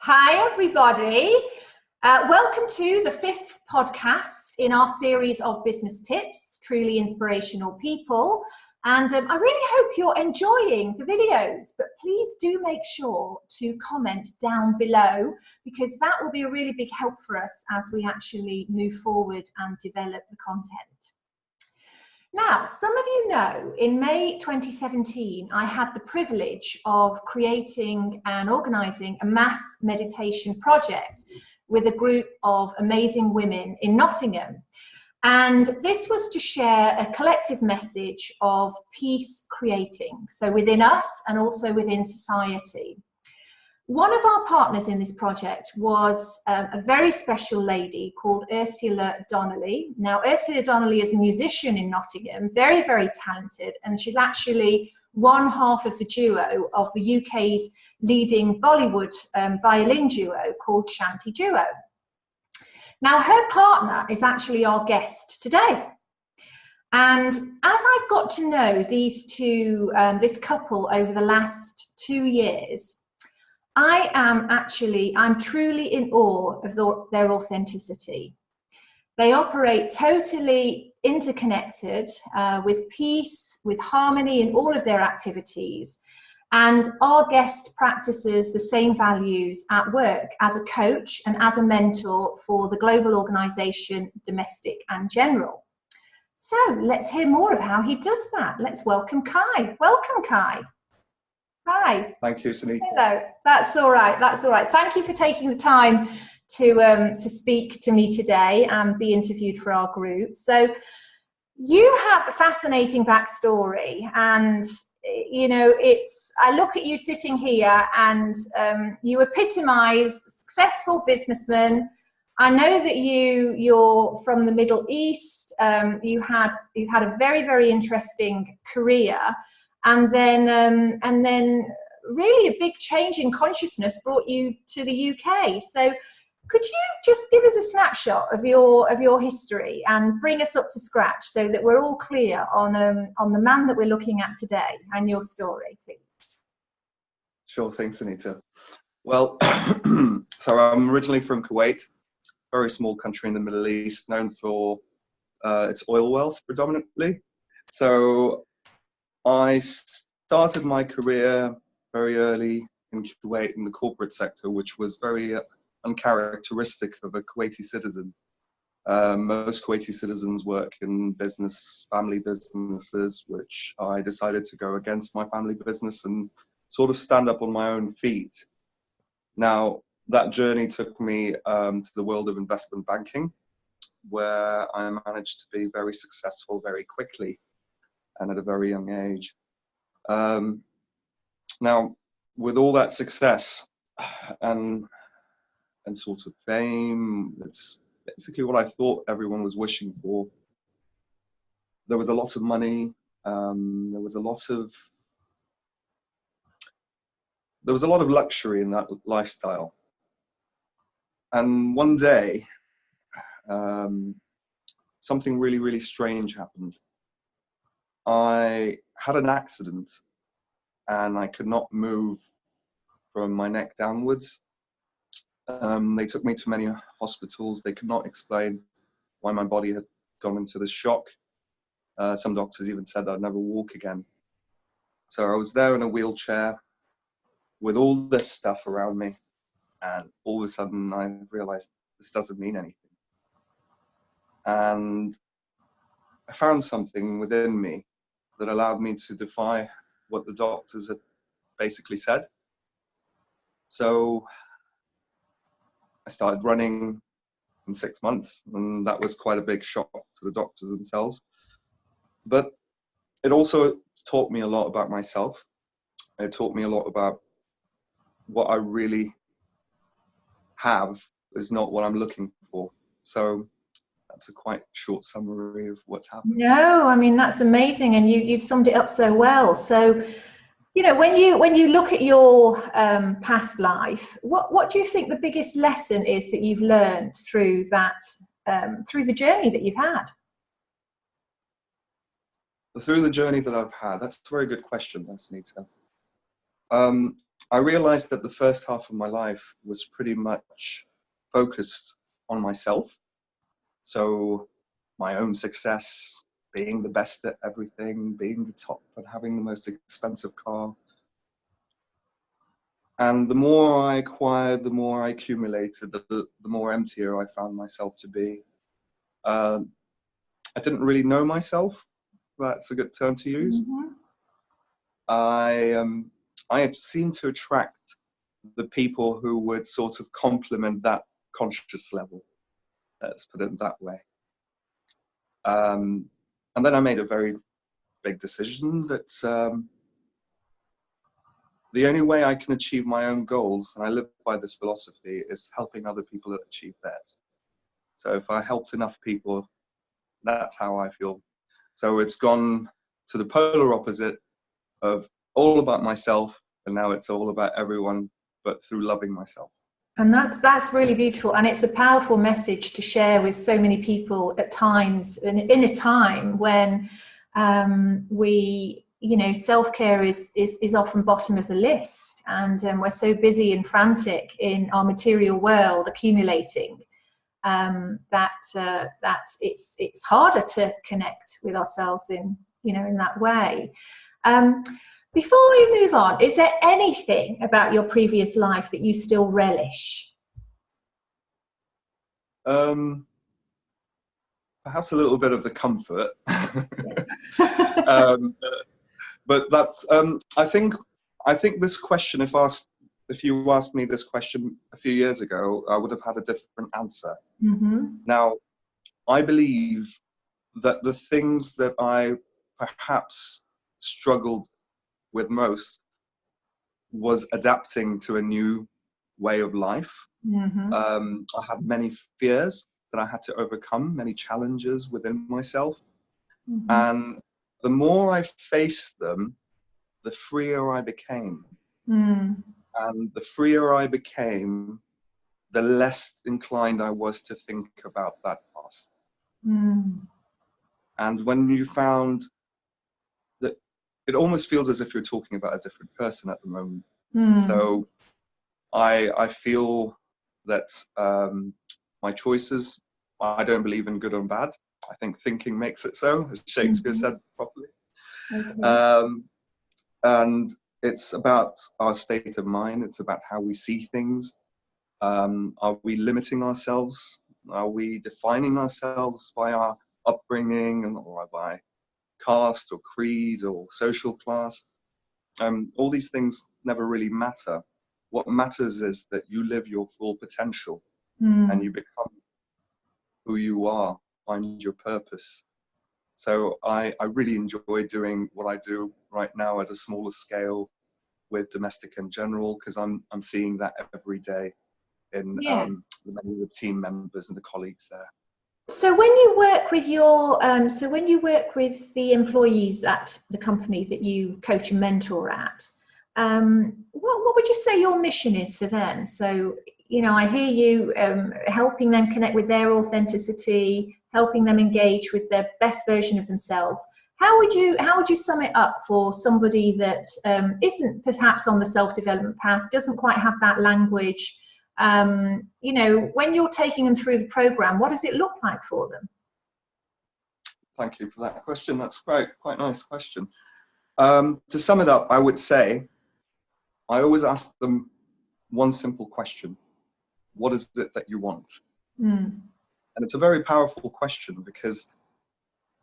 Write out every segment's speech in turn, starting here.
Hi, everybody. Welcome to the fifth podcast in our series of business tips, truly inspirational people. And I really hope you're enjoying the videos, but please do make sure to comment down below because that will be a really big help for us as we actually move forward and develop the content. Now, some of you know, in May 2017, I had the privilege of creating and organising a mass meditation project with a group of amazing women in Nottingham. And this was to share a collective message of peace creating, so within us and also within society. One of our partners in this project was a very special lady called Ursula Donnelly. Now, Ursula Donnelly is a musician in Nottingham, very, very talented, and she's actually one half of the duo of the UK's leading Bollywood violin duo called Shanti Duo. Now, her partner is actually our guest today. And as I've got to know these two, this couple over the last 2 years, I'm truly in awe of their authenticity. They operate totally interconnected, with peace, with harmony in all of their activities. And our guest practices the same values at work as a coach and as a mentor for the global organization, Domestic and General. So let's hear more of how he does that. Let's welcome Kai. Welcome, Kai. Hi. Thank you, Sunita. Hello. That's all right. That's all right. Thank you for taking the time to speak to me today and be interviewed for our group. So you have a fascinating backstory, and you know, I look at you sitting here, and you epitomise successful businessman. I know that you're from the Middle East. You've had a very, very interesting career. And then really a big change in consciousness brought you to the UK. So could you just give us a snapshot of your history and bring us up to scratch so that we're all clear on the man that we're looking at today and your story, please? Sure, thanks, Sunita. Well, so I'm originally from Kuwait, very small country in the Middle East, known for its oil wealth predominantly. So I started my career very early in Kuwait in the corporate sector, which was very uncharacteristic of a Kuwaiti citizen. Most Kuwaiti citizens work in business, family businesses, which I decided to go against my family business and sort of stand up on my own feet. Now, that journey took me to the world of investment banking, where I managed to be very successful very quickly and at a very young age. Now, with all that success and sort of fame, it's basically what I thought everyone was wishing for. There was a lot of money. There was a lot of luxury in that lifestyle. And one day, something really, really strange happened. I had an accident and I could not move from my neck downwards. They took me to many hospitals. They could not explain why my body had gone into this shock. Some doctors even said I'd never walk again. So I was there in a wheelchair with all this stuff around me. And all of a sudden I realized this doesn't mean anything. And I found something within me that allowed me to defy what the doctors had basically said. So I started running in 6 months, and that was quite a big shock to the doctors themselves. But it also taught me a lot about myself. It taught me a lot about what I really have is not what I'm looking for. So that's a quite short summary of what's happened. No, I mean, that's amazing. And you've summed it up so well. So, you know, when you look at your past life, what do you think the biggest lesson is that you've learned through that, through the journey that you've had? Through the journey that I've had, that's a very good question, that's Sunita. I realized that the first half of my life was pretty much focused on myself. So my own success, being the best at everything, being the top and having the most expensive car. And the more I acquired, the more I accumulated, the more emptier I found myself to be. I didn't really know myself. That's a good term to use. Mm-hmm. I had seemed to attract the people who would sort of complement that conscious level. Let's put it that way. And then I made a very big decision that the only way I can achieve my own goals, and I live by this philosophy, is helping other people achieve theirs. So if I helped enough people, that's how I feel. So it's gone to the polar opposite of all about myself, and now it's all about everyone, but through loving myself. And that's really beautiful, and it's a powerful message to share with so many people at times, in a time when self-care is often bottom of the list, and we're so busy and frantic in our material world accumulating that it's harder to connect with ourselves in that way. Before we move on, is there anything about your previous life that you still relish? Perhaps a little bit of the comfort. But that's, I think this question, if you asked me this question a few years ago, I would have had a different answer. Mm-hmm. Now, I believe that the things that I perhaps struggled with most was adapting to a new way of life. Mm-hmm. I had many fears that I had to overcome, many challenges within myself. Mm-hmm. And the more I faced them, the freer I became. Mm. And the freer I became, the less inclined I was to think about that past. Mm. And when you found that, it almost feels as if you're talking about a different person at the moment. Mm. So I feel that my choices, I don't believe in good and bad. I think thinking makes it so, as Shakespeare Mm-hmm. said properly. Okay. And it's about our state of mind. It's about how we see things. Are we limiting ourselves? Are we defining ourselves by our upbringing or by caste or creed or social class? All these things never really matter. What matters is that you live your full potential and you become who you are, find your purpose. So I really enjoy doing what I do right now at a smaller scale with domestic and general, because I'm seeing that every day in Yeah. the many of the team members and the colleagues there. So when you work with the employees at the company that you coach and mentor at, what would you say your mission is for them? So, I hear you helping them connect with their authenticity, helping them engage with the best version of themselves. How would you sum it up for somebody that isn't perhaps on the self-development path, doesn't quite have that language? When you're taking them through the program, what does it look like for them? Thank you for that question. That's quite nice question. To sum it up, I would say I always ask them one simple question: what is it that you want? Mm. And it's a very powerful question, because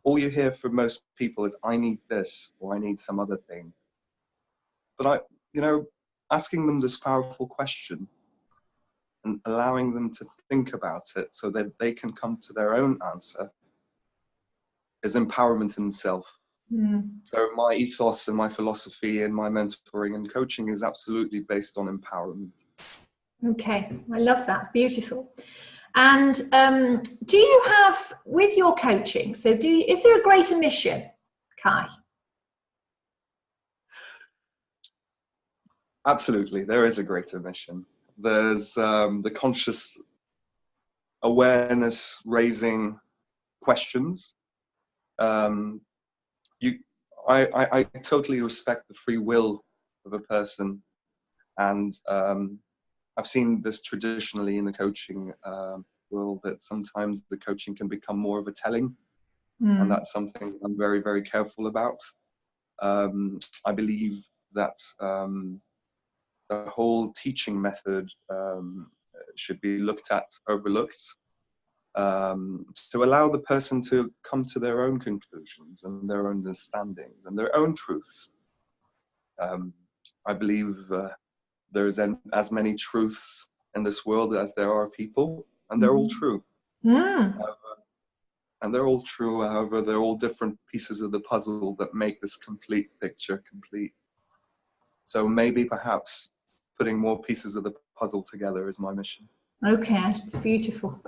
all you hear from most people is, I need this, or I need some other thing. But asking them this powerful question and allowing them to think about it so that they can come to their own answer is empowerment in itself. Mm. So my ethos and my philosophy and my mentoring and coaching is absolutely based on empowerment. Okay, I love that. Beautiful. And do you have, with your coaching, is there a greater mission, Kai? Absolutely, there is a greater mission. There's the conscious awareness raising questions. I totally respect the free will of a person And I've seen this traditionally in the coaching world, that sometimes the coaching can become more of a telling. And that's something I'm very, very careful about. I believe that the whole teaching method should be looked at, overlooked, to allow the person to come to their own conclusions and their own understandings and their own truths. I believe there's as many truths in this world as there are people, and they're all true. And they're all true, however, they're all different pieces of the puzzle that make this complete picture complete. So maybe perhaps putting more pieces of the puzzle together is my mission. Okay, it's beautiful.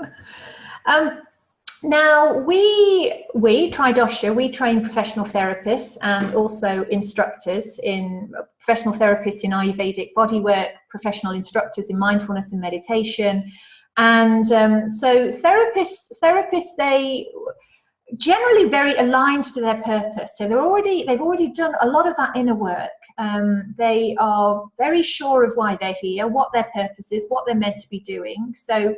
Now, we Tri-Dosha, we train professional therapists and also instructors in professional therapists in Ayurvedic bodywork, professional instructors in mindfulness and meditation. And so therapists, they generally very aligned to their purpose. So they've already done a lot of that inner work. They are very sure of why they're here, what their purpose is, what they're meant to be doing. So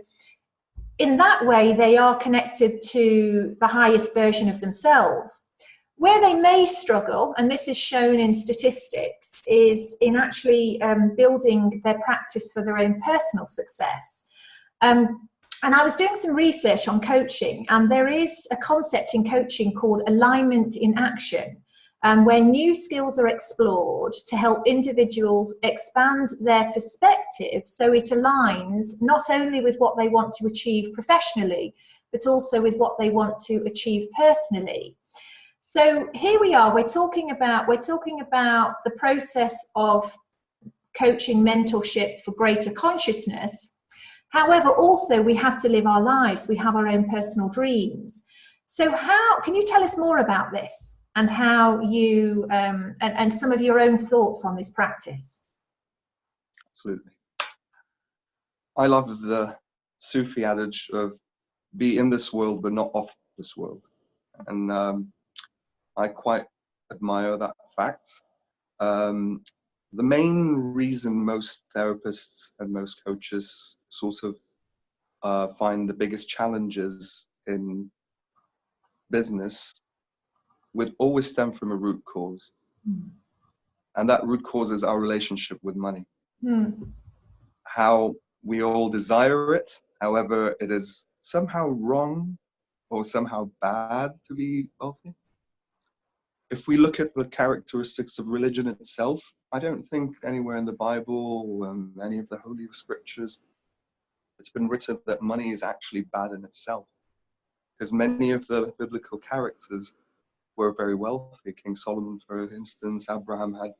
in that way, they are connected to the highest version of themselves. Where they may struggle, and this is shown in statistics, is in actually building their practice for their own personal success. And I was doing some research on coaching, and there is a concept in coaching called alignment in action, where new skills are explored to help individuals expand their perspective so it aligns not only with what they want to achieve professionally, but also with what they want to achieve personally. So here we are, we're talking about the process of coaching mentorship for greater consciousness. However, also we have to live our lives. We have our own personal dreams. So can you tell us more about this and how you, and some of your own thoughts on this practice? Absolutely. I love the Sufi adage of be in this world, but not of this world. And I quite admire that fact. The main reason most therapists and most coaches sort of find the biggest challenges in business would always stem from a root cause. And that root cause is our relationship with money. How we all desire it, however, it is somehow wrong or somehow bad to be wealthy. If we look at the characteristics of religion itself, I don't think anywhere in the Bible or any of the holy scriptures it's been written that money is actually bad in itself. Because many of the biblical characters were very wealthy. King Solomon, for instance, Abraham had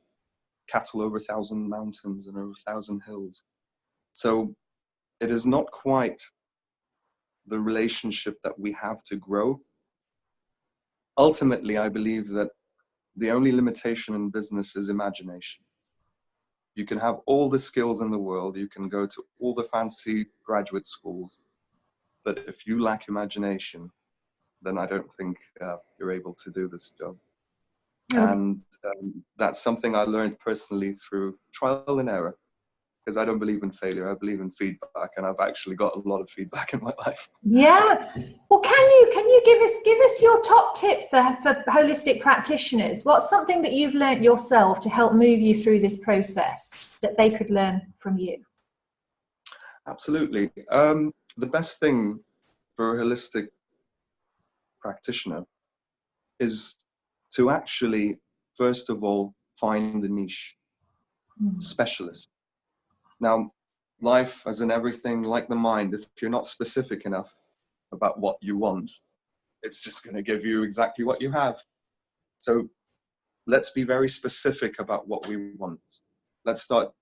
cattle over 1,000 mountains and over 1,000 hills. So it is not quite the relationship that we have to grow. Ultimately, I believe that the only limitation in business is imagination. You can have all the skills in the world, you can go to all the fancy graduate schools, but if you lack imagination, then I don't think you're able to do this job. Okay. And that's something I learned personally through trial and error, because I don't believe in failure, I believe in feedback, and I've actually got a lot of feedback in my life. Yeah. Well, can you give us your top tip for holistic practitioners? What's something that you've learned yourself to help move you through this process that they could learn from you? Absolutely. The best thing for a holistic practitioner is to actually, first of all, find the niche, specialist. Now, life, as in everything, like the mind, if you're not specific enough about what you want, it's just going to give you exactly what you have. So let's be very specific about what we want. Let's start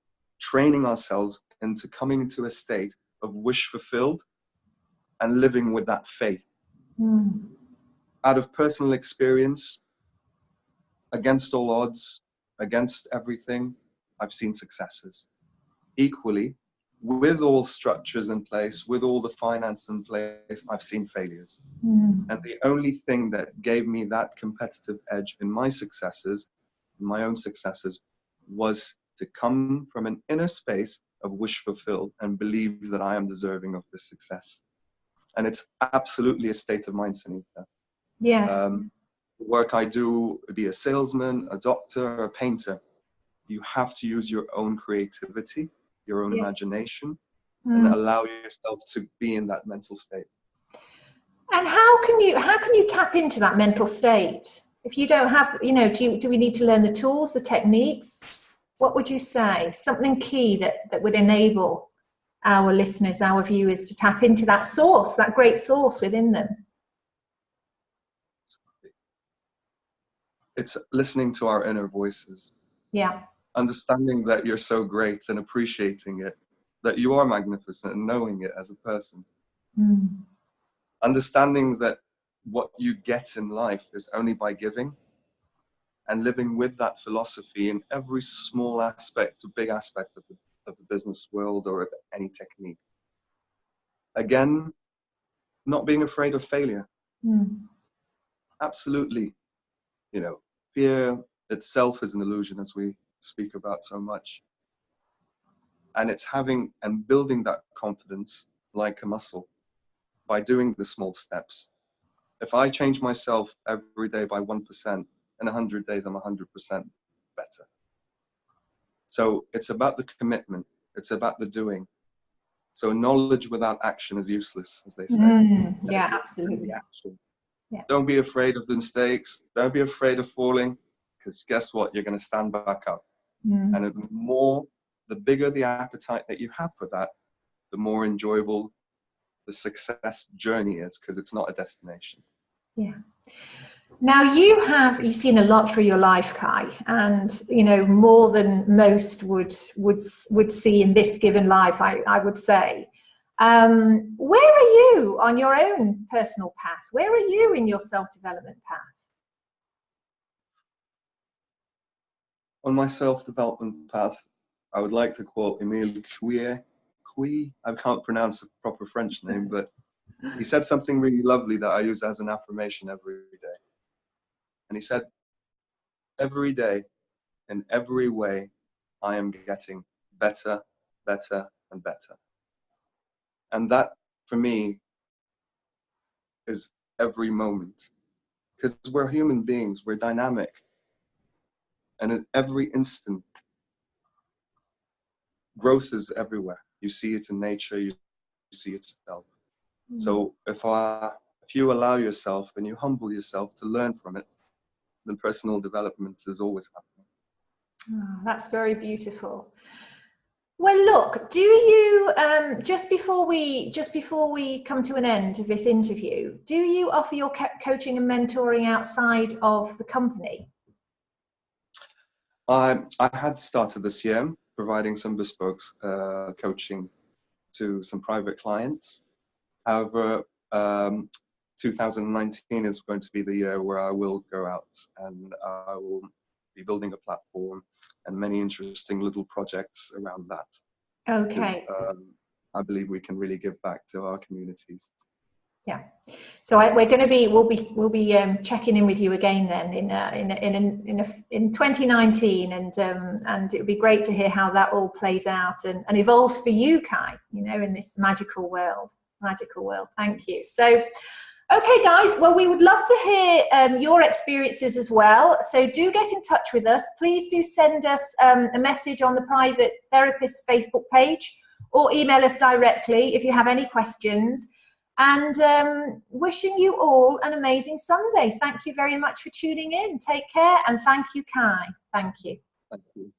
training ourselves into coming into a state of wish fulfilled and living with that faith. Out of personal experience, against all odds, against everything, I've seen successes. Equally, with all structures in place, with all the finance in place, I've seen failures. And the only thing that gave me that competitive edge in my successes, in my own successes, was to come from an inner space of wish fulfilled and believe that I am deserving of this success. And it's absolutely a state of mind, Sunita. Yes. The work I do, be a salesman, a doctor, a painter, you have to use your own creativity, your own imagination, and allow yourself to be in that mental state. And how can you tap into that mental state if you don't have, do we need to learn the tools, the techniques? What would you say? Something key that would enable our listeners, our viewers, to tap into that source, that great source within them? It's listening to our inner voices. Yeah. Understanding that you're so great and appreciating it, that you are magnificent and knowing it as a person. Understanding that what you get in life is only by giving, and living with that philosophy in every small aspect or big aspect of the business world or of any technique. Again, not being afraid of failure. Absolutely. Fear itself is an illusion, as we speak about so much. And it's having and building that confidence like a muscle by doing the small steps. If I change myself every day by 1%, in 100 days, I'm 100% better. So it's about the commitment. It's about the doing. So knowledge without action is useless, as they say. Yeah, absolutely. Action. Yeah. Don't be afraid of the mistakes. Don't be afraid of falling, because guess what? You're going to stand back up. And the bigger the appetite that you have for that, the more enjoyable the success journey is, because it's not a destination. Yeah. Now you've seen a lot through your life, Kai, and more than most would see in this given life, I would say. Where are you on your own personal path? Where are you in your self-development path? On my self-development path, I would like to quote Émile Coué. I can't pronounce the proper French name, but he said something really lovely that I use as an affirmation every day. And he said, every day, in every way, I am getting better, better, and better. And that, for me, is every moment. Because we're human beings, we're dynamic. And at every instant, growth is everywhere. You see it in nature, you see it yourself. So if you allow yourself and you humble yourself to learn from it, then personal development is always happening. Oh, that's very beautiful. Well, look, do you just before we come to an end of this interview, do you offer your coaching and mentoring outside of the company? I had started this year providing some bespoke coaching to some private clients. However, 2019 is going to be the year where I will go out and I will be building a platform and many interesting little projects around that. Okay. Because, I believe we can really give back to our communities. Yeah. So we'll be checking in with you again then in 2019, and it would be great to hear how that all plays out and evolves for you, Kai. In this magical world. Thank you. So. Okay, guys, well, we would love to hear your experiences as well. So do get in touch with us. Please do send us a message on the Private Therapist Facebook page or email us directly if you have any questions. And wishing you all an amazing Sunday. Thank you very much for tuning in. Take care, and thank you, Kai. Thank you. Thank you.